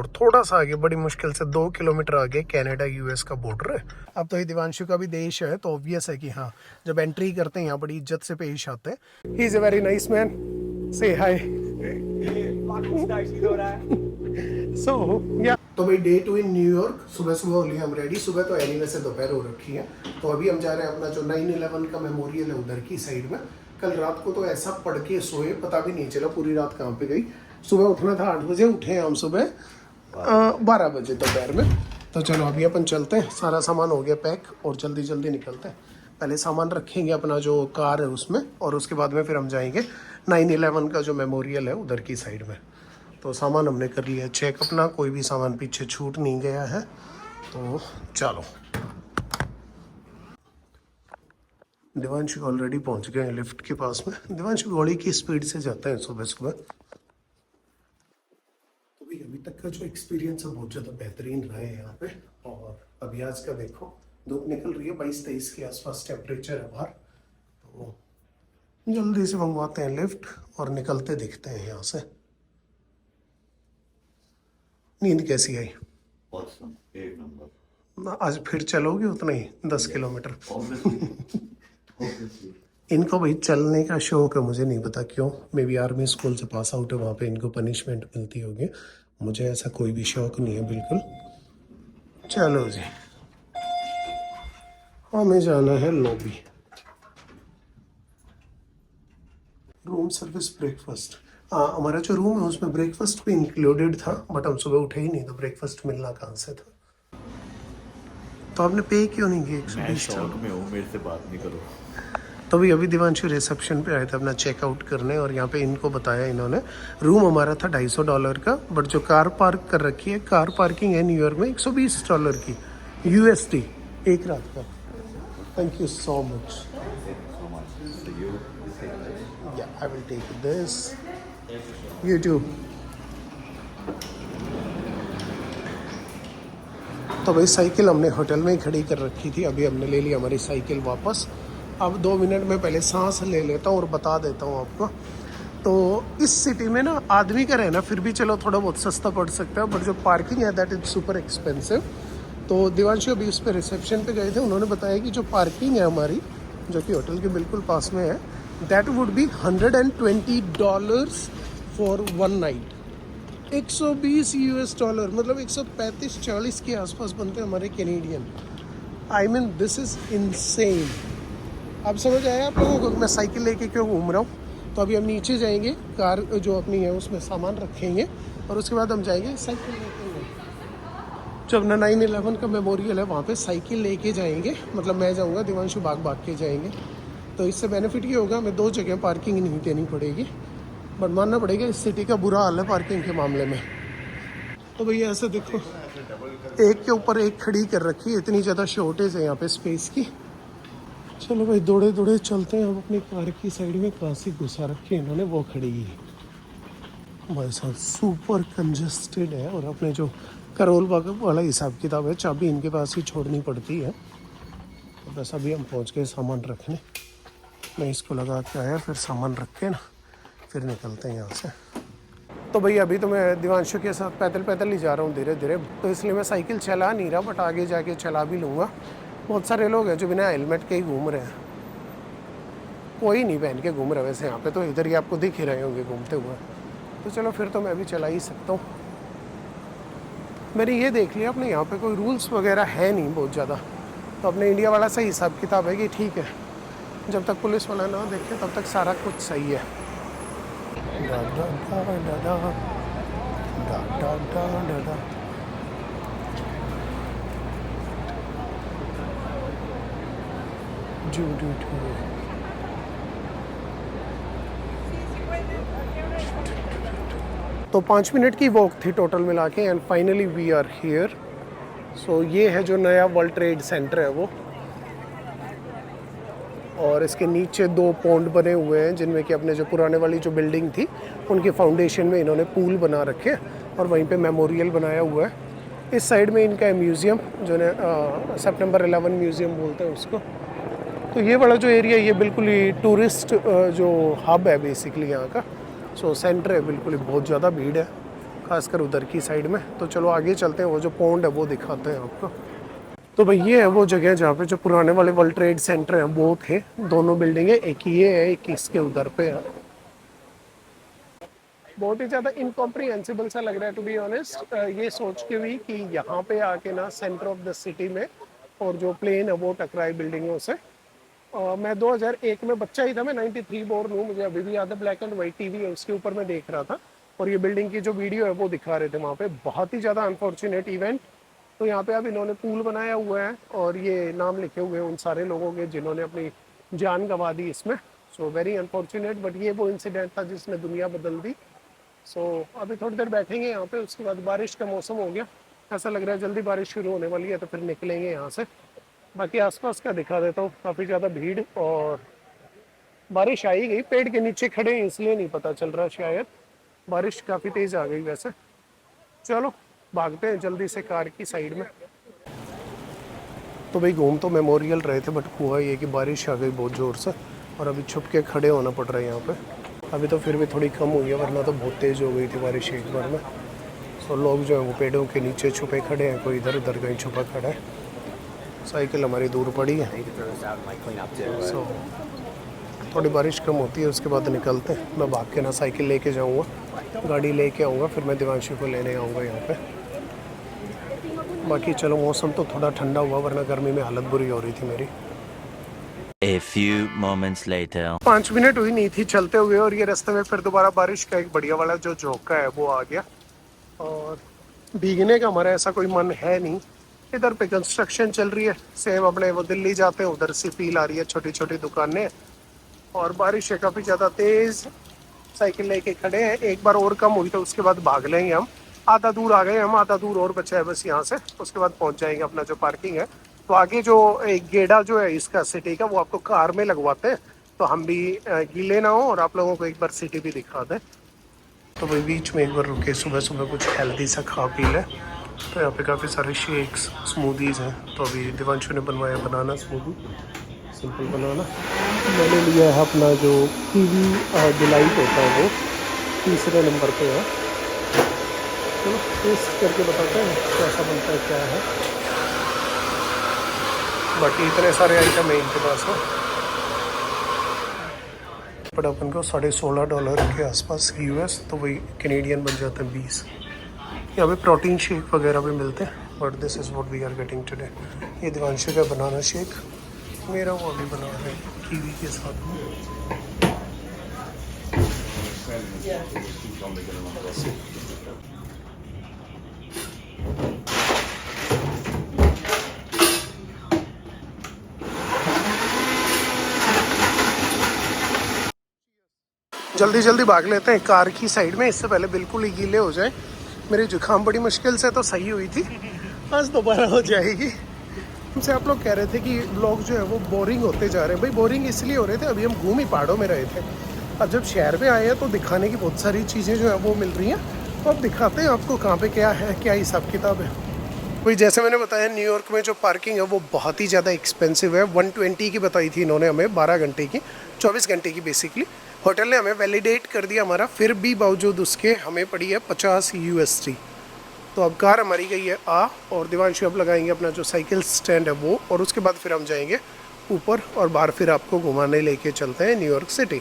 और थोड़ा सा आगे बड़ी मुश्किल से 2 किलोमीटर आगे कनाडा यूएस का बॉर्डर है। अब तो ये दिवांशु का भी देश है तो ऑब्वियस है कि हाँ, जब एंट्री करते हैं यहाँ बड़ी इज्जत से पेश आते हैं। He is a very nice man, से हाय। सो या तो भाई डे 2 इन न्यूयॉर्क। सुबह सुबह हो लिया हम रेडी। सुबह तो एनीवे से दोपहर हो रखी है। तो अभी हम जा रहे हैं अपना जो 9/11 का मेमोरियल है उधर की साइड में। कल रात को तो ऐसा पढ़ के सोए, पता भी नहीं चला पूरी रात कहाँ पे गई। सुबह उठना था 8 बजे, उठे हम सुबह 12 बजे दोपहर में। तो चलो अभी अपन चलते हैं, सारा सामान हो गया पैक और जल्दी जल्दी निकलते हैं। पहले सामान रखेंगे अपना जो कार है उसमें और उसके बाद में फिर हम जाएंगे 9/11 का जो मेमोरियल है उधर की साइड में। तो सामान हमने कर लिया चेक अपना, कोई भी सामान पीछे छूट नहीं गया है। तो चलो, दिवांशु ऑलरेडी पहुंच गए हैं लिफ्ट के पास में। दिवांशु घोड़ी की स्पीड से जाते हैं सुबह सुबह। तो भाई अभी तक का जो एक्सपीरियंस है बहुत ज़्यादा बेहतरीन रहा है यहाँ पे। और अभी आज का देखो, धूप निकल रही है, 22-23 के आसपास टेम्परेचर है बाहर। तो जल्दी से मंगवाते हैं लिफ्ट और निकलते दिखते हैं यहाँ से। नींद कैसी आई? Awesome, एक नंबर। आज फिर चलोगे उतना ही 10 किलोमीटर? Obviously. इनको भाई चलने का शौक है, मुझे नहीं पता क्यों। मे बी आर्मी स्कूल से पास आउट है, वहाँ पे इनको पनिशमेंट मिलती होगी। मुझे ऐसा कोई भी शौक नहीं है बिल्कुल। चलो जी, हमें जाना है लॉबी। Room service breakfast. हमारा जो रूम है उसमें ब्रेकफास्ट भी इंक्लूडेड था, बट हम सुबह उठे ही नहीं तो ब्रेकफास्ट मिलना कहाँ से था। तो आपने पे क्यों नहीं किया? 120 शौक में हूँ, मेरे से बात नहीं करो। तो भी अभी दिवांशु रिसेप्शन पे आए थे अपना चेकआउट करने और यहाँ पे इनको बताया इन्होंने, रूम हमारा था $250 का, बट जो कार पार्क कर रखी है, कार पार्किंग है न्यूयॉर्क में $120 की USD एक रात का। Thank you so much. Yeah, I will take this. You too. तो भाई साइकिल हमने होटल में ही खड़ी कर रखी थी, अभी हमने ले ली हमारी साइकिल वापस। अब 2 मिनट में पहले सांस ले लेता हूँ और बता देता हूँ आपको। तो इस सिटी में ना आदमी का रहना फिर भी चलो थोड़ा बहुत सस्ता पड़ सकता है, बट जो पार्किंग है दैट इज सुपर एक्सपेंसिव। तो दिवांशु अभी उस पर रिसेप्शन पे गए थे, उन्होंने बताया कि जो पार्किंग है हमारी, जो कि होटल के बिल्कुल पास में है, that would be $120 for 1 night. $120 मतलब 135-140 के आसपास बनते हैं हमारे Canadian. I mean this is insane. अब समझ आया आप लोगों को मैं साइकिल लेके क्यों घूम रहा हूँ। तो अभी हम नीचे जाएंगे, कार जो अपनी है उसमें सामान रखेंगे और उसके बाद हम जाएंगे साइकिल लेके। जब 9/11 का मेमोरियल है वहाँ पे साइकिल लेके जाएंगे, मतलब मैं जाऊँगा, दिवांशु भाग के जाएंगे। तो इससे बेनिफिट ये होगा, हमें 2 जगह पार्किंग नहीं देनी पड़ेगी। बट मानना पड़ेगा इस सिटी का बुरा हाल है पार्किंग के मामले में। तो भैया ऐसे देखो, एक के ऊपर एक खड़ी कर रखी है, इतनी ज़्यादा शॉर्टेज है यहाँ पे स्पेस की। चलो भाई दौड़े दौड़े चलते हैं हम अपनी कार की साइड में। कहाँ से घुसा रखी है इन्होंने, वो खड़ी है हमारे साथ। सुपर कंजस्टेड है और अपने जो करोल बाग वाला हिसाब किताब है, चाबी इनके पास ही छोड़नी पड़ती है। तो बस अभी हम पहुँच गए सामान रखने। मैं इसको लगा के आया, फिर सामान रख के ना फिर निकलते हैं यहाँ से। तो भैया अभी तो मैं दिवांशु के साथ पैदल पैदल ही जा रहा हूँ धीरे धीरे, तो इसलिए मैं साइकिल चला नहीं रहा, बट आगे जाके चला भी लूँगा। बहुत सारे लोग हैं जो बिना हेलमेट के ही घूम रहे हैं, कोई नहीं पहन के घूम रहा वैसे यहाँ पे, तो इधर ही आपको दिख ही रहे होंगे घूमते हुए। तो चलो फिर तो मैं भी चला ही सकता हूँ। मैंने ये देख लिया अपने यहाँ पे कोई रूल्स वगैरह है नहीं बहुत ज़्यादा। तो अपने इंडिया वाला सही हिसाब किताब है कि ठीक है, जब तक पुलिस वाला ना देखे तब तक सारा कुछ सही है। डा डा डा डा डा डा डा डा डा। जू डू डू। तो 5 मिनट की वॉक थी टोटल मिला के, and finally we are here. So ये है जो नया वर्ल्ड ट्रेड सेंटर है वो, और इसके नीचे 2 पॉन्ड बने हुए हैं जिनमें कि अपने जो पुराने वाली जो बिल्डिंग थी उनके फाउंडेशन में इन्होंने पूल बना रखे और वहीं पे मेमोरियल बनाया हुआ है। इस साइड में इनका म्यूज़ियम जो है सितंबर 11 म्यूज़ियम बोलते हैं उसको। तो ये वाला जो एरिया ये बिल्कुल ही टूरिस्ट जो हब है बेसिकली यहाँ का। सो सेंटर है बिल्कुल ही, बहुत ज़्यादा भीड़ है, खासकर उधर की साइड में। तो चलो आगे चलते हैं, वो जो पॉन्ड है वो दिखाते हैं आपको। तो भाई ये है वो जगह जहाँ पे जो पुराने वाले वर्ल्ड ट्रेड सेंटर हैं वो थे, दोनों बिल्डिंगें, एक ये है एक इसके उधर पे है। बहुत ही ज़्यादा इनकॉम्प्रिहेंसिबल सा लग रहा है टू बी ऑनेस्ट, ये सोच के भी कि यहाँ पे आके ना सेंटर ऑफ द सिटी में और जो प्लेन है वो टकराई बिल्डिंगों से। मैं 2001 में बच्चा ही था, मैं 93 बोर्न हूँ, मुझे अभी भी याद है, ब्लैक एंड वाइट टीवी है उसके ऊपर मैं देख रहा था और ये बिल्डिंग की जो वीडियो है वो दिखा रहे थे वहाँ पे। बहुत ही ज़्यादा अनफॉर्चुनेट इवेंट। तो यहाँ पे अब इन्होंने पुल बनाया हुआ है और ये नाम लिखे हुए हैं उन सारे लोगों के जिन्होंने अपनी जान गंवा दी इसमें। सो वेरी अनफॉर्चुनेट, बट ये वो इंसिडेंट था जिसने दुनिया बदल दी। सो अभी थोड़ी देर बैठेंगे यहाँ पे, उसके बाद बारिश का मौसम हो गया, ऐसा लग रहा है जल्दी बारिश शुरू होने वाली है, तो फिर निकलेंगे यहाँ से। बाकी आसपास का दिखा देता हूँ, काफ़ी ज़्यादा भीड़ और बारिश आई गई, पेड़ के नीचे खड़े हैं इसलिए नहीं पता चल रहा, शायद बारिश काफ़ी तेज़ आ गई वैसे। चलो भागते हैं जल्दी से कार की साइड में। तो भाई घूम तो मेमोरियल रहे थे, बट हुआ ये कि बारिश आ गई बहुत ज़ोर से और अभी छुप के खड़े होना पड़ रहा है यहाँ पे। अभी तो फिर भी थोड़ी कम हुई है, वरना तो बहुत तेज़ हो गई थी बारिश एक बार में। सो लोग जो है वो पेड़ों के नीचे छुपे खड़े हैं, कोई इधर उधर कहीं छुपा खड़ा है। साइकिल हमारी दूर पड़ी है, सो थोड़ी बारिश कम होती है उसके बाद निकलते हैं। मैं भाग के ना साइकिल लेके जाऊँगा, गाड़ी लेके आऊँगा, फिर मैं दिवांशी को लेने आऊँगा यहाँ पे। बाकी चलो मौसम तो थोड़ा ठंडा हुआ, वरना गर्मी में हालत बुरी हो रही थी मेरी। A few moments later. 5 minute हुई नहीं थी चलते हुए और ये रास्ते में फिर दोबारा बारिश का एक बढ़िया वाला जो झोंका है वो आ गया और भीगने का हमारा ऐसा कोई मन है नहीं। इधर पे कंस्ट्रक्शन चल रही है, सेम अपने वो दिल्ली जाते हैं उधर से फील आ रही है, छोटी छोटी दुकानें और बारिश है काफ़ी ज़्यादा तेज़। साइकिल लेके खड़े हैं, एक बार और कम हुई तो उसके बाद भाग लेंगे हम। आधा दूर आ गए हम, आधा दूर और बचा है बस यहाँ से, उसके बाद पहुँच जाएंगे अपना जो पार्किंग है। तो आगे जो एक गेड़ा जो है इसका सिटी का वो आपको कार में लगवाते हैं, तो हम भी गीले ना हो और आप लोगों को एक बार सिटी भी दिखा दें। तो भाई बीच में एक बार रुके, सुबह सुबह कुछ हेल्दी सा खा पी लें। तो यहाँ पे काफ़ी सारे शेक्स, स्मूदीज़ हैं। तो अभी दिवांशु ने बनवाया बनाना स्मूदी, सिंपल बनाना। मैंने लिया है अपना जो कीवी डिलाइट होता है वो, तीसरे नंबर पे है। चलो टेस्ट करके बताते हैं कैसा बनता है क्या है। बाकी इतने सारे आइटम है इनके पास है। बट अपन को $16.5 के आसपास US, तो वही कैनेडियन बन जाते हैं 20। यहाँ पे प्रोटीन शेक वगैरह भी मिलते हैं, but this is what we are getting today. ये दिवांशु का बनाना शेक, मेरा वो भी बना है कीवी के साथ में। जल्दी जल्दी भाग लेते हैं कार की साइड में, इससे पहले बिल्कुल ही गीले हो जाए। मेरी जुकाम बड़ी मुश्किल से तो सही हुई थी, आज दोबारा हो जाएगी। हमसे आप लोग कह रहे थे कि ब्लॉग जो है वो बोरिंग होते जा रहे हैं। भाई बोरिंग इसलिए हो रहे थे, अभी हम घूम ही पहाड़ों में रहे थे। अब जब शहर में आए हैं तो दिखाने की बहुत सारी चीज़ें जो है वो मिल रही हैं, तो अब दिखाते हैं आपको कहाँ पे क्या है, क्या हिसाब किताब है। वही जैसे मैंने बताया, न्यूयॉर्क में जो पार्किंग है वो बहुत ही ज़्यादा एक्सपेंसिव है। 120 की बताई थी इन्होंने हमें, 12 घंटे की, 24 घंटे की बेसिकली। होटल ने हमें वैलिडेट कर दिया हमारा, फिर भी बावजूद उसके हमें पड़ी है $50 तो अब कार हमारी गई है और दिवांशु अब लगाएंगे अपना जो साइकिल स्टैंड है वो, और उसके बाद फिर हम जाएंगे ऊपर और बाहर फिर आपको घुमाने लेके चलते हैं न्यूयॉर्क सिटी।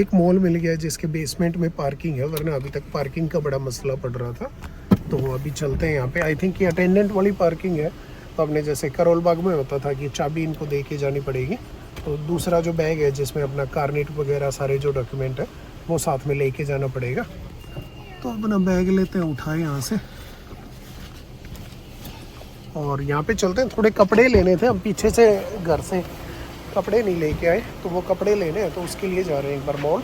एक मॉल मिल गया है जिसके बेसमेंट में पार्किंग है, वरना अभी तक पार्किंग का बड़ा मसला पड़ रहा था। तो अभी चलते हैं यहाँ पे। आई थिंक ये अटेंडेंट वाली पार्किंग है। तो अपने जैसे करोल बाग में होता था कि चाबी इनको दे के जानी पड़ेगी, तो दूसरा जो बैग है जिसमें अपना कारनेट वगैरह सारे जो डॉक्यूमेंट है वो साथ में लेके जाना पड़ेगा। तो अपना बैग लेते हैं, उठाए यहाँ से और यहाँ पे चलते हैं। थोड़े कपड़े लेने थे, हम पीछे से घर से कपड़े नहीं लेके आए, तो वो कपड़े लेने हैं, तो उसके लिए जा रहे हैं एक बार मॉल।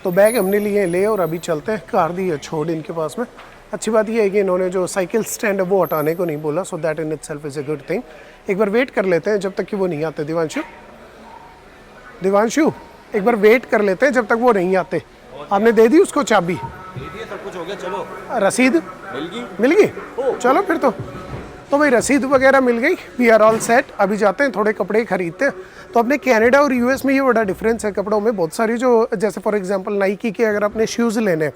तो बैग हमने लिए ले और अभी चलते हैं। कार दी है छोड़ इनके पास में। अच्छी बात ये है कि इन्होंने जो साइकिल स्टैंड है वो हटाने को नहीं बोला, so that in itself is a good thing. एक बार वेट कर लेते हैं जब तक कि वो नहीं आते। दिवांशु एक बार वेट कर लेते हैं जब तक वो नहीं आते। आपने दे दी उसको चाबी? सब कुछ हो गया, चलो। रसीद मिल गई? चलो फिर तो भाई रसीद वगैरह मिल गई। We are all set. अभी जाते हैं थोड़े कपड़े खरीदते हैं। तो अपने कनाडा और यूएस में ये बड़ा डिफरेंस है कपड़ों में। बहुत सारी जो जैसे फॉर एग्जांपल नाइकी के अगर अपने शूज़ लेने हैं,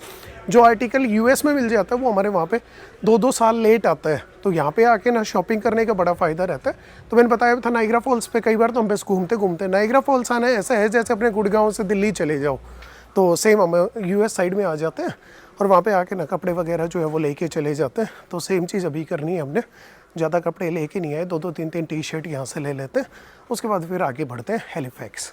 जो आर्टिकल यूएस में मिल जाता है वो हमारे वहाँ पे 2-2 साल लेट आता है। तो यहाँ पे आके ना शॉपिंग करने का बड़ा फ़ायदा रहता है। तो मैंने बताया था नाइग्रा फॉल्स पे कई बार तो हम बस घूमते नाइग्रा फॉल्स आना ऐसा है जैसे अपने गुड़गांव से दिल्ली चले जाओ। तो सेम हम यूएस साइड में आ जाते हैं और वहाँ पे आके ना कपड़े वगैरह जो है वो लेके चले जाते हैं। तो सेम चीज़ अभी करनी है हमने। ज़्यादा कपड़े लेके नहीं आए, 2-2 3-3 टी शर्ट यहाँ से ले लेते हैं। उसके बाद फिर आगे बढ़ते हैं Halifax.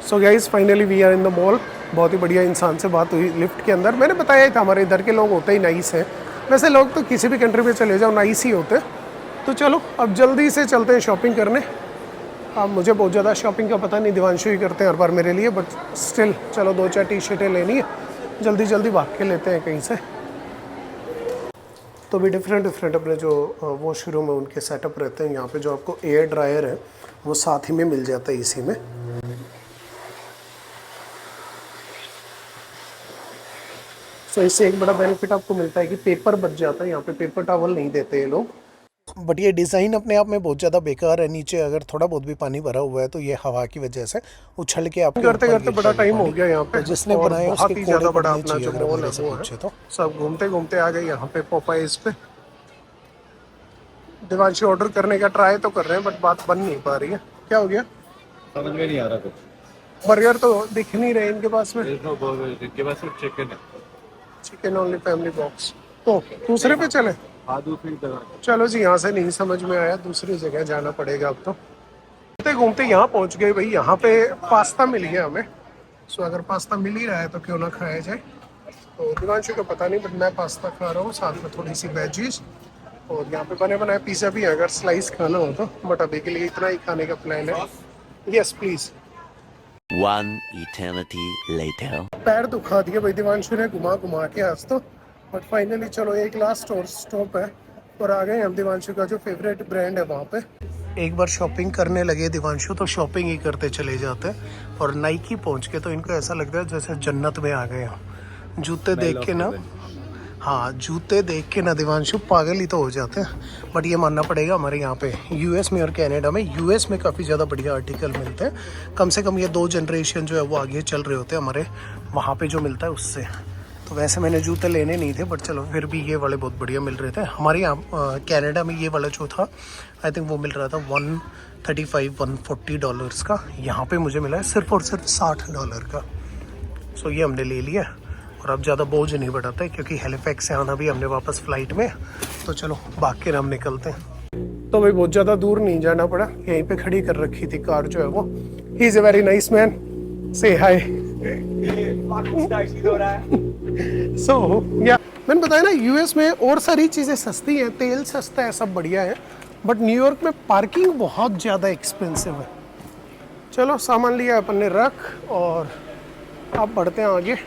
So guys finally we are in the mall. बहुत ही बढ़िया इंसान से बात हुई लिफ्ट के अंदर। मैंने बताया था हमारे इधर के लोग होते ही नाइस हैं। वैसे लोग तो किसी भी कंट्री में चले जाओ नाइस ही होते। तो चलो अब जल्दी से चलते हैं शॉपिंग करने। अब मुझे बहुत ज़्यादा शॉपिंग का पता नहीं, दिवांशु ही करते हैं हर बार मेरे लिए, बट स्टिल चलो 2-4 टी शर्टें लेनी है, जल्दी भाग के लेते हैं कहीं से। तो भी डिफरेंट अपने जो वॉशरूम है उनके सेटअप रहते हैं। यहाँ पे जो आपको एयर ड्रायर है वो साथ ही में मिल जाता है इसी में। सो इससे एक बड़ा बेनिफिट आपको मिलता है कि पेपर बच जाता है। यहाँ पे पेपर टॉवल नहीं देते ये लोग। बट ये डिज़ाइन अपने आप में बहुत ज़्यादा बेकार है। नीचे अगर थोड़ा बहुत भी पानी भरा हुआ है तो ये हवा की वजह से उछल के आप करते बड़ा टाइम हो गया यहाँ पे। जिसने बनाया उसके ज़्यादा बड़ा अपना जो मॉल है वो है। तो सब घूमते आ गए यहाँ पे पॉपाइज पे। दिवांशु ऑर्डर करने का ट्राई तो कर रहे हैं बट बात बन नहीं पा रही है। क्या हो गया समझ में नहीं आ रहा कुछ। बर्गर तो दिख नहीं रहे इनके पास में। इनके पास सिर्फ चिकन है, चिकन ओनली फैमिली बॉक्स। तो दूसरे पे चले? हाँ दूसरी जगह। चलो जी, यहाँ से नहीं समझ में आया, दूसरी जगह जाना पड़ेगा अब तो। घूमते यहाँ पहुँच गए भाई। यहाँ पे पास्ता मिल गया हमें। सो अगर पास्ता मिल ही रहा है तो क्यों ना खाया जाए। तो दिवांशु को पता नहीं बट मैं पास्ता खा रहा हूँ, साथ में थोड़ी सी वेजीज। और यहाँ पे बने बनाए पिज़्ज़ा भी है अगर स्लाइस खाना हो तो, बट अभी के लिए इतना ही खाने का प्लान है। Yes please. One eternity later. पैर दुखा दिए भाई दिवांशु ने घुमा के आज तो। बट फाइनली चलो एक लास्ट और स्टॉप है और आ गए हम दिवांशु का जो फेवरेट ब्रांड है वहाँ पे। एक बार शॉपिंग करने लगे दिवांशु तो शॉपिंग ही करते चले जाते हैं। और नाइकी पहुँच के तो इनको ऐसा लगता है जैसे जन्नत में आ गए हम। जूते देख के ना, हाँ जूते देख के ना दिवांशु पागल ही तो हो जाते हैं। बट ये मानना पड़ेगा हमारे यहाँ पे यूएस में और कनाडा में, यूएस में काफ़ी ज़्यादा बढ़िया आर्टिकल मिलते हैं। कम से कम ये 2 जनरेशन जो है वो आगे चल रहे होते हैं हमारे वहाँ पे जो मिलता है उससे। तो वैसे मैंने जूते लेने नहीं थे बट चलो फिर भी ये वाले बहुत बढ़िया मिल रहे थे। हमारे यहाँ कनाडा में ये वाला जो था आई थिंक वो मिल रहा था $135-140 का। यहाँ पे मुझे मिला है सिर्फ और सिर्फ $60 का। सो ये हमने ले लिया और अब ज़्यादा बोझ नहीं बढ़ाता है क्योंकि हैलिफैक्स से आना भी हमने वापस फ़्लाइट में। तो चलो भाग के हम निकलते हैं। तो भाई बहुत ज़्यादा दूर नहीं जाना पड़ा, यहीं पे खड़ी कर रखी थी कार जो है वो। He is a very nice man, से हाय। सो या मैंने बताया ना यूएस में और सारी चीज़ें सस्ती हैं, तेल सस्ता है, सब बढ़िया है। बट न्यूयॉर्क में पार्किंग बहुत ज़्यादा एक्सपेंसिव है। चलो सामान लिया अपन ने रख और अब बढ़ते हैं आगे।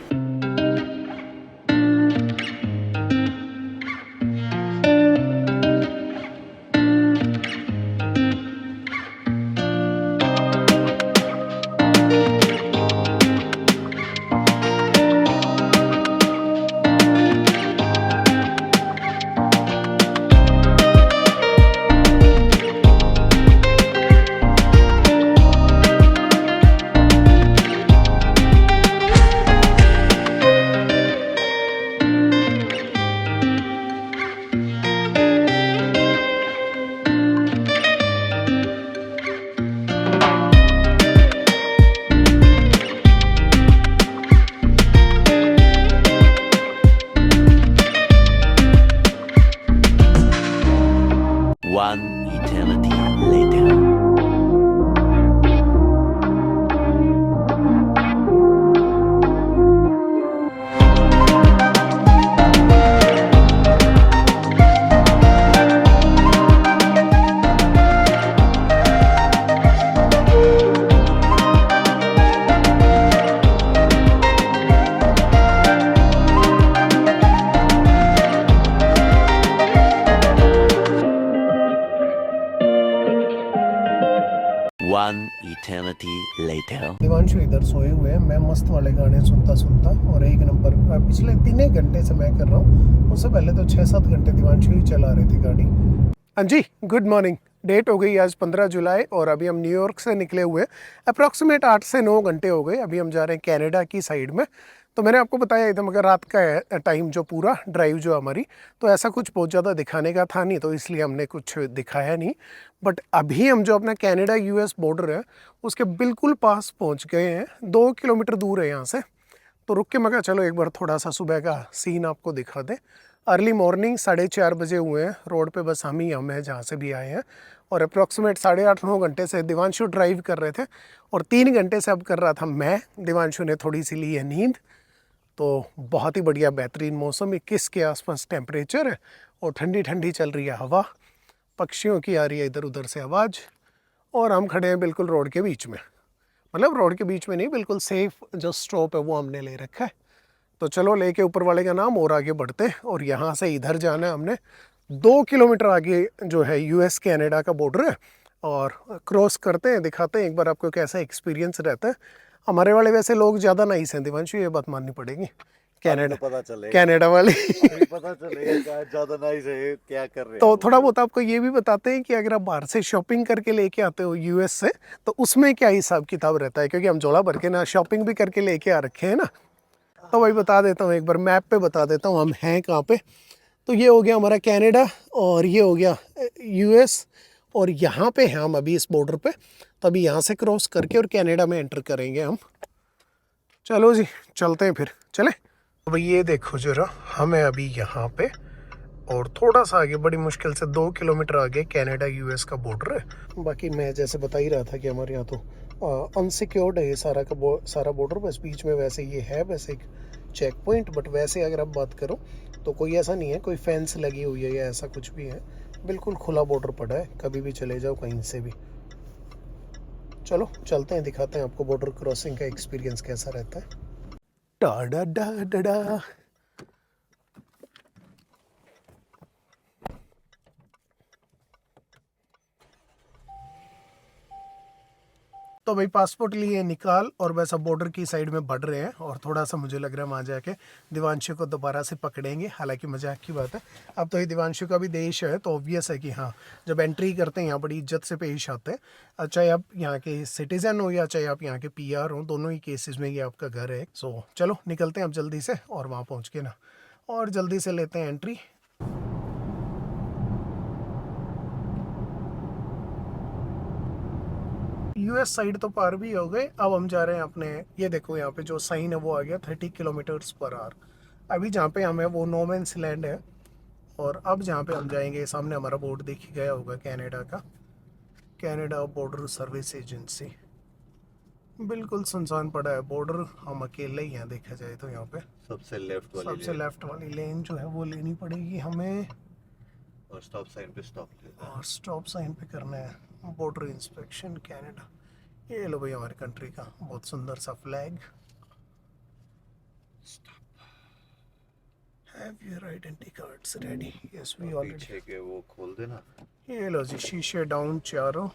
eternity later. दिवांशु इधर सोए हुए हैं, मैं मस्त वाले गाने सुनता सुनता और एक नंबर पिछले 3 घंटे से मैं कर रहा हूँ। उससे पहले तो 6-7 घंटे दिवांशु ही चला रहे थे गाड़ी। हाँ जी, गुड मॉर्निंग। डेट हो गई आज 15 जुलाई और अभी हम न्यूयॉर्क से निकले हुए। अप्रॉक्सीमेट 8 से 9 घंटे हो गए। अभी हम जा रहे हैं कनाडा की साइड में। तो मैंने आपको बताया एकदम मगर रात का है टाइम जो पूरा ड्राइव जो हमारी, तो ऐसा कुछ बहुत ज़्यादा दिखाने का था नहीं, तो इसलिए हमने कुछ दिखाया नहीं। बट अभी हम जो अपना कनाडा यूएस बॉर्डर है उसके बिल्कुल पास पहुंच गए हैं। 2 किलोमीटर दूर है यहाँ से। तो रुक के मैं कहा चलो एक बार थोड़ा सा सुबह का सीन आपको दिखा दें। अर्ली मॉर्निंग 4:30 बजे हुए हैं। रोड पे बस हम हैं जहाँ से भी आए हैं। और अप्रॉक्सीमेट 8.5-9 घंटे से दिवांशु ड्राइव कर रहे थे और 3 घंटे से अब कर रहा था मैं। दिवांशु ने थोड़ी सी ली है नींद। तो बहुत ही बढ़िया बेहतरीन मौसम, 21 के आसपास टेम्परेचर है और ठंडी ठंडी चल रही है हवा। पक्षियों की आ रही है इधर उधर से आवाज़। और हम खड़े हैं बिल्कुल रोड के बीच में, मतलब रोड के बीच में नहीं, बिल्कुल सेफ जो स्टॉप है वो हमने ले रखा है। तो चलो लेके ऊपर वाले का नाम और आगे बढ़ते हैं। और यहाँ से इधर जाना है हमने। 2 किलोमीटर आगे जो है यूएस कनाडा का बॉर्डर है और क्रॉस करते हैं, दिखाते हैं एक बार आपको कैसा एक्सपीरियंस रहता है। हमारे वाले वैसे लोग ज़्यादा नाइस हैं दिवांशु, ये बात माननी पड़ेगी। कनाडा पता चले, कनाडा वाले पता चलेगा ज़्यादा नाइस है क्या कर रहे हैं। तो थोड़ा बहुत आपको ये भी बताते हैं कि अगर आप बाहर से शॉपिंग करके लेके आते हो यूएस से, तो उसमें क्या हिसाब किताब रहता है, क्योंकि हम झोला भर के ना शॉपिंग भी करके लेके आ रखे हैं ना। तो वही बता देता हूँ, एक बार मैप पे बता देता हूँ हम हैं कहाँ पे। तो ये हो गया हमारा कनाडा और ये हो गया यूएस और यहाँ पे हैं हम अभी इस बॉर्डर पे। तो अभी यहाँ से क्रॉस करके और कनाडा में एंटर करेंगे हम। चलो जी चलते हैं फिर, चले। तो भाई ये देखो जरा, हम हैं अभी यहाँ पे और थोड़ा सा आगे बड़ी मुश्किल से 2 किलोमीटर आगे कनाडा यूएस का बॉर्डर है। बाकी मैं जैसे बता ही रहा था कि हमारे यहाँ तो अनसिक्योर्ड है ये सारा का सारा बॉर्डर। बस बीच में वैसे ये है वैसे एक चेक पॉइंट, बट वैसे अगर आप बात करो तो कोई ऐसा नहीं है, कोई फेंस लगी हुई है या ऐसा कुछ भी है। बिल्कुल खुला बॉर्डर पड़ा है, कभी भी चले जाओ कहीं से भी। चलो चलते हैं, दिखाते हैं आपको बॉर्डर क्रॉसिंग का एक्सपीरियंस कैसा रहता है। डा डा डा डा डा। तो भाई पासपोर्ट लिए निकाल और वैसा बॉर्डर की साइड में बढ़ रहे हैं और थोड़ा सा मुझे लग रहा है वहाँ जाके दिवांशु को दोबारा से पकड़ेंगे। हालांकि मजाक की बात है, अब तो ये दिवांशु का भी देश है तो ऑब्वियस है कि हाँ जब एंट्री करते हैं यहाँ बड़ी इज्जत से पेश आते हैं। चाहे आप यहाँ के सिटीजन हो या चाहे आप यहाँ के PR हो, दोनों ही केसेस में ये आपका घर है। सो चलो निकलते हैं अब जल्दी से और वहाँ पहुँच के ना और जल्दी से लेते हैं एंट्री। यूएस साइड तो पार भी हो गए। अब हम जा रहे हैं अपने, ये देखो यहाँ पे जो साइन है वो आ गया 30 किलोमीटर/आवर। अभी जहाँ पे हम है वो नो मैंस लैंड है और अब जहाँ पे हम जाएंगे सामने हमारा बोर्ड दिख गया होगा कनाडा का, कनाडा बॉर्डर सर्विस एजेंसी। बिल्कुल सुनसान पड़ा है बॉर्डर, हम अकेले ही हैं देखा जाए तो। यहाँ पे सबसे लेफ्ट वाली लेन जो है वो लेनी पड़ेगी हमें और स्टॉप साइन पे करना है बॉर्डर इंस्पेक्शन कनाडा। ये लो भाई हमारी कंट्री का बहुत सुंदर सा flag. Have your identity cards ready? Yes we already. पीछे के वो खोल देना। ये लो जी शीशे डाउन चारों।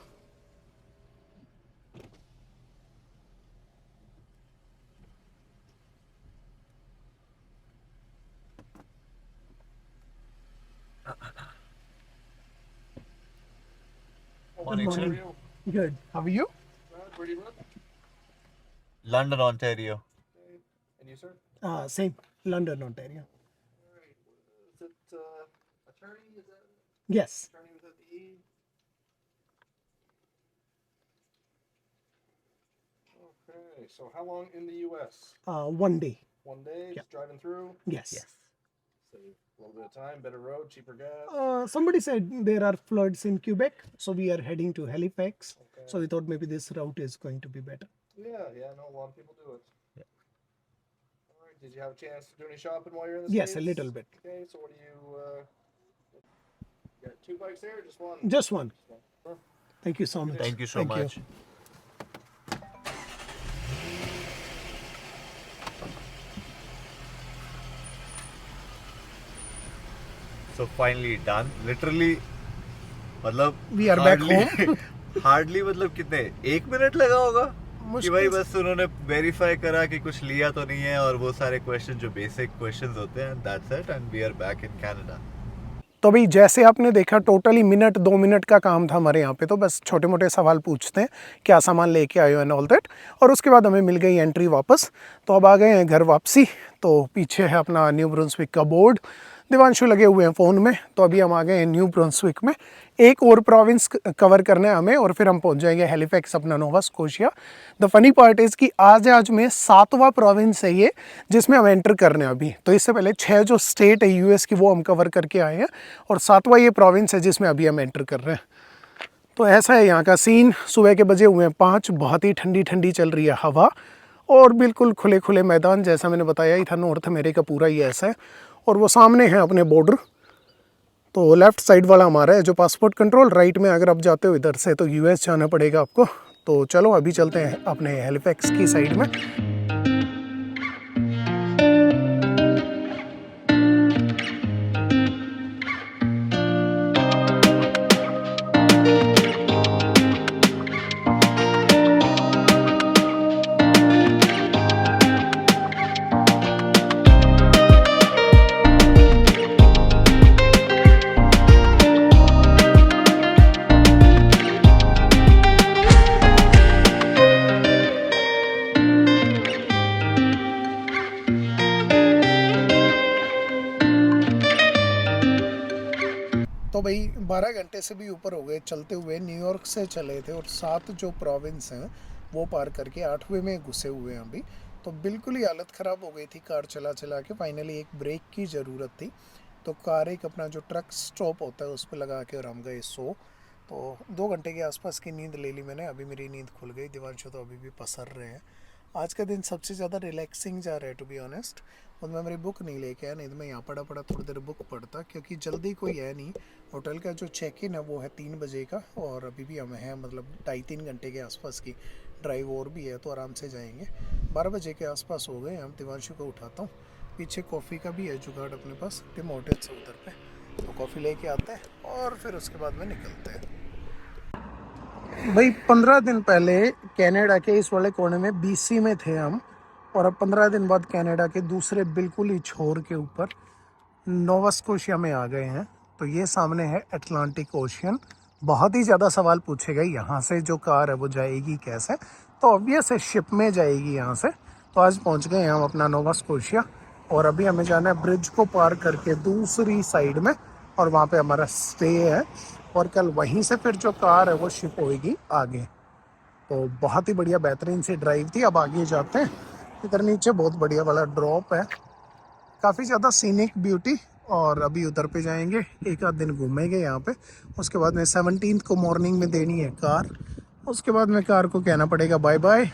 Good. How are you? Where do you live? London, Ontario. And you, sir? Same. London, Ontario. All right. Is it attorney? Is that Yes. attorney without the E? Okay. So how long in the U.S.? 1 day. 1 day. Yeah. Just driving through. Yes. Save a little bit of time. Better road. Cheaper gas. Somebody said there are floods in Quebec, so we are heading to Halifax. Okay. So we thought maybe this route is going to be better. Yeah. No, a lot of people do it. Yeah. All right. Did you have a chance to do any shopping while you're in the Yes, States? a little bit. Okay. So what do you? Got 2 bikes there, or just one? Just one. Sure. Thank you so much. Thank you so much. So finally done. Literally, मतलब We are back hardly home. Hardly मतलब कितने 1 minute लगा होगा कि मुश्किल भाई बस उन्होंने वेरीफाई करा कि कुछ लिया तो नहीं है, और वो सारे क्वेश्चन जो बेसिक क्वेश्चंस होते हैं, that's it, and we are back in Canada. तो भाई जैसे आपने देखा टोटली मिनट 2 मिनट का काम था हमारे यहाँ पे। तो बस छोटे मोटे सवाल पूछते हैं, क्या सामान लेके आए हो एंड ऑल दैट, और उसके बाद हमें मिल गई एंट्री वापस। तो अब आ गए हैं घर वापसी। तो पीछे है अपना न्यू ब्रुंसविक का बोर्ड, दिवांशु लगे हुए हैं फ़ोन में। तो अभी हम आ गए हैं न्यू ब्रुंसविक में। एक और प्रोविंस कवर करना है हमें और फिर हम पहुंच जाएंगे हैलिफैक्स, अपना Nova Scotia. The funny part is कि आज में 7वां प्रोविंस है ये जिसमें हम एंटर करने हैं अभी। तो इससे पहले 6 जो स्टेट है यूएस की वो हम कवर करके आए हैं, और 7वां ये प्रोविंस है जिसमें अभी हम एंटर कर रहे हैं। तो ऐसा है यहाँ का सीन। सुबह के बजे हुए हैं 5, बहुत ही ठंडी ठंडी चल रही है हवा, और बिल्कुल खुले खुले मैदान, जैसा मैंने बताया ही था नॉर्थ अमेरिका पूरा ही ऐसा है। और वो सामने है अपने बॉर्डर। तो लेफ़्ट साइड वाला हमारा है जो पासपोर्ट कंट्रोल, राइट में अगर आप जाते हो इधर से तो यूएस जाना पड़ेगा आपको। तो चलो अभी चलते हैं अपने हैलिफैक्स की साइड में। तो भाई 12 घंटे से भी ऊपर हो गए चलते हुए। न्यूयॉर्क से चले थे और 7 जो प्रोविंस हैं वो पार करके 8वें में घुसे हुए हैं अभी। तो बिल्कुल ही हालत ख़राब हो गई थी कार चला चला के। फाइनली एक ब्रेक की ज़रूरत थी, तो कार एक अपना जो ट्रक स्टॉप होता है उस पर लगा के और हम गए सो। तो 2 घंटे के आसपास की नींद ले ली मैंने। अभी मेरी नींद खुल गई। दिवांशु तो अभी भी पसर रहे हैं। आज का दिन सबसे ज़्यादा रिलैक्सिंग जा रहा है टू बी ऑनेस्ट। और मैं मेरी बुक नहीं लेके आया, नहीं तो मैं यहाँ पड़ा थोड़ी देर बुक पढ़ता, क्योंकि जल्दी कोई है नहीं। होटल का जो चेक इन है वो है 3 बजे का, और अभी भी हमें है मतलब 2.5-3 घंटे के आसपास की ड्राइव और भी है, तो आराम से जाएंगे। 12 बजे के आसपास हो गए। हम दिवांशु को उठाता हूँ। पीछे कॉफ़ी का भी है जुगाड़ अपने पास, टिम होटल्स से उधर पे, तो कॉफ़ी लेके आते हैं और फिर उसके बाद में निकलते हैं। भाई 15 दिन पहले कनाडा के इस वाले कोने में BC में थे हम, और अब 15 दिन बाद कनाडा के दूसरे बिल्कुल ही छोर के ऊपर नोवा स्कोशिया में आ गए हैं। तो ये सामने है अटलांटिक ओशियन। बहुत ही ज़्यादा सवाल पूछे गए यहाँ से जो कार है वो जाएगी कैसे, तो ऑब्वियस है शिप में जाएगी यहाँ से। तो आज पहुँच गए हम अपना नोवा स्कोशिया, और अभी हमें जाना है ब्रिज को पार करके दूसरी साइड में, और वहाँ पे हमारा स्टे है, और कल वहीं से फिर जो कार है वो शिप होएगी आगे। तो बहुत ही बढ़िया बेहतरीन सी ड्राइव थी। अब आगे जाते हैं। इधर नीचे बहुत बढ़िया वाला ड्रॉप है, काफ़ी ज़्यादा सीनिक ब्यूटी, और अभी उधर पे जाएंगे, एक आध दिन घूमेंगे यहाँ पे। उसके बाद में 17 को मॉर्निंग में देनी है कार। उसके बाद में कार को कहना पड़ेगा बाय बाय,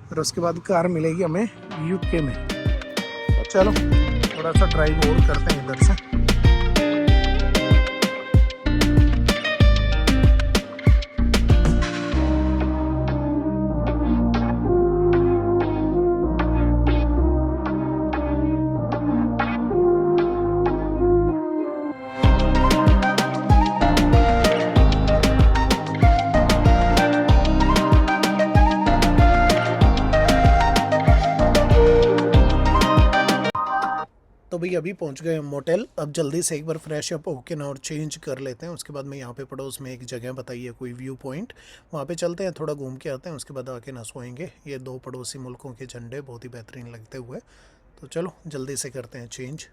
फिर उसके बाद कार मिलेगी हमें UK में। तो चलो थोड़ा सा ड्राइव और करते हैं इधर से। तो भाई अभी पहुंच गए हम मोटेल। अब जल्दी से एक बार फ्रेश अप होके ना और चेंज कर लेते हैं। उसके बाद में यहाँ पे पड़ोस में एक जगह बताइए कोई व्यू पॉइंट, वहाँ पे चलते हैं, थोड़ा घूम के आते हैं। उसके बाद आके ना सोएंगे। ये 2 पड़ोसी मुल्कों के झंडे बहुत ही बेहतरीन लगते हुए। तो चलो जल्दी से करते हैं चेंज।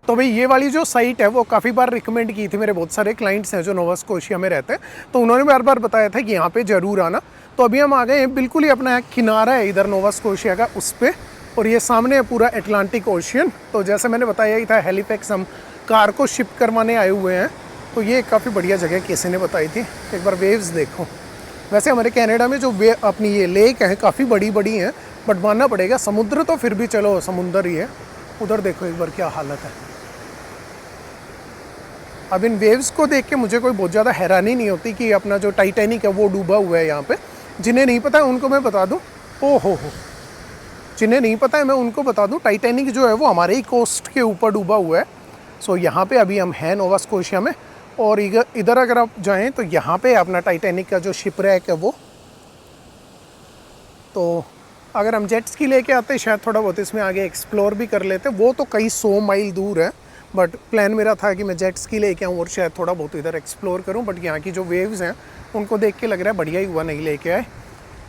तो भाई ये वाली जो साइट है वो काफ़ी बार रिकमेंड की थी। मेरे बहुत सारे क्लाइंट्स हैं जो नोवा स्कोशिया में रहते हैं, तो उन्होंने बार बार बताया था कि यहाँ पे ज़रूर आना। तो अभी हम आ गए हैं, बिल्कुल ही अपना किनारा है इधर नोवा स्कोशिया का, उस पर, और ये सामने है पूरा अटलांटिक ओशियन। तो जैसे मैंने बताया ही था, हैलिफैक्स हम कार को शिप करवाने आए हुए हैं। तो ये काफ़ी बढ़िया जगह किसी ने बताई थी। एक बार वेव्स देखो। वैसे हमारे कनाडा में जो अपनी ये लेक है काफ़ी बड़ी बड़ी हैं, बट मानना पड़ेगा समुद्र तो फिर भी चलो समुद्र ही है। उधर देखो एक बार क्या हालत है। अब इन वेव्स को देख के मुझे कोई बहुत ज़्यादा हैरानी नहीं होती कि अपना जो टाइटैनिक है वो डूबा हुआ है यहाँ पे। जिन्हें नहीं पता है उनको मैं बता दूँ, ओ हो, जिन्हें नहीं पता है मैं उनको बता दूँ, टाइटैनिक जो है वो हमारे ही कोस्ट के ऊपर डूबा हुआ है। सो यहाँ पे अभी हम हैं नोवा स्कोशिया में, और इधर अगर आप जाएं तो यहाँ पे अपना टाइटैनिक का जो शिपरैक है वो। तो अगर हम जेट स्की लेके आते शायद थोड़ा बहुत इसमें आगे एक्सप्लोर भी कर लेते। वो तो कई 100 माइल दूर है, बट प्लान मेरा था कि मैं जेट स्की लेके आऊँ और शायद थोड़ा बहुत इधर एक्सप्लोर करूँ। बट यहाँ की जो वेव्स हैं उनको देख के लग रहा है बढ़िया ही हुआ नहीं लेके आए।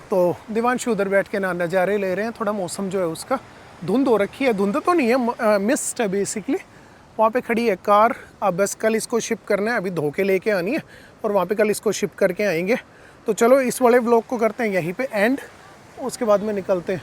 तो दिवांशु उधर बैठ के ना नज़ारे ले रहे हैं। थोड़ा मौसम जो है उसका धुंध हो रखी है, धुंध तो नहीं है, मिस्ट है बेसिकली। वहाँ पे खड़ी है कार। अब बस कल इसको शिप करना है, अभी धो के लेके आनी है और वहाँ पे कल इसको शिप करके आएंगे। तो चलो इस वाले व्लॉग को करते हैं यहीं पे एंड, उसके बाद में निकलते हैं